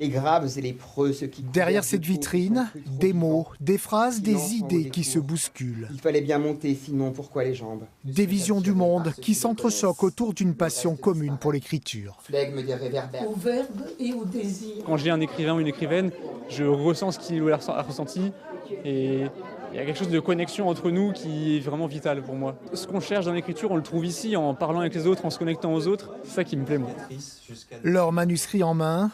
Les graves et les preux, ceux qui... Derrière cette vitrine, des mots, des phrases, des idées qui se bousculent. Il fallait bien monter, sinon pourquoi les jambes? Des visions du monde qui s'entrechoquent autour d'une passion commune pour l'écriture. Flegme des réverbères. Au verbe et au désir. Quand je lis un écrivain ou une écrivaine, je ressens ce qu'il ou elle a ressenti. Et il y a quelque chose de connexion entre nous qui est vraiment vital pour moi. Ce qu'on cherche dans l'écriture, on le trouve ici, en parlant avec les autres, en se connectant aux autres. C'est ça qui me plaît, moi. Leurs manuscrits en main,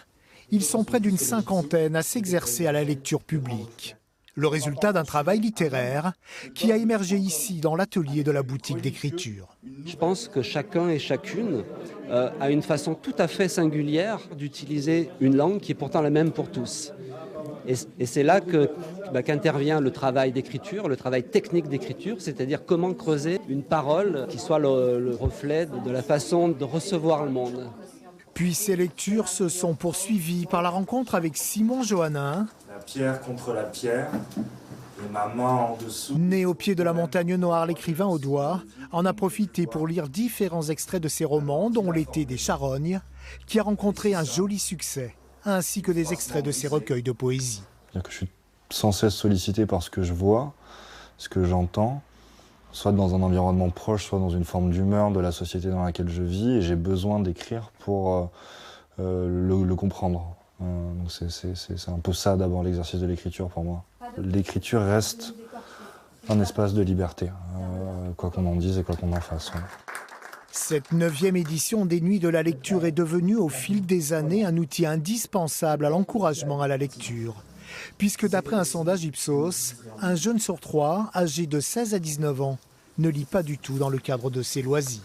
ils sont près d'une cinquantaine à s'exercer à la lecture publique. Le résultat d'un travail littéraire qui a émergé ici dans l'atelier de la boutique d'écriture. Je pense que chacun et chacune a une façon tout à fait singulière d'utiliser une langue qui est pourtant la même pour tous. Et c'est là qu'intervient le travail d'écriture, le travail technique d'écriture, c'est-à-dire comment creuser une parole qui soit le reflet de la façon de recevoir le monde. Puis ces lectures se sont poursuivies par la rencontre avec Simon Johannin. La pierre contre la pierre, et ma main en dessous. Né au pied de la montagne noire, l'écrivain au doigt en a profité pour lire différents extraits de ses romans, dont L'été des charognes, qui a rencontré un joli succès, ainsi que des extraits de ses recueils de poésie. C'est-à-dire que je suis sans cesse sollicité par ce que je vois, ce que j'entends, soit dans un environnement proche, soit dans une forme d'humeur de la société dans laquelle je vis, et j'ai besoin d'écrire pour le comprendre. Donc c'est un peu ça d'abord l'exercice de l'écriture pour moi. L'écriture reste un espace de liberté, quoi qu'on en dise et quoi qu'on en fasse. Ouais. Cette 9e édition des Nuits de la lecture est devenue au fil des années un outil indispensable à l'encouragement à la lecture. Puisque d'après un sondage Ipsos, un jeune sur 3, âgé de 16 à 19 ans, ne lit pas du tout dans le cadre de ses loisirs.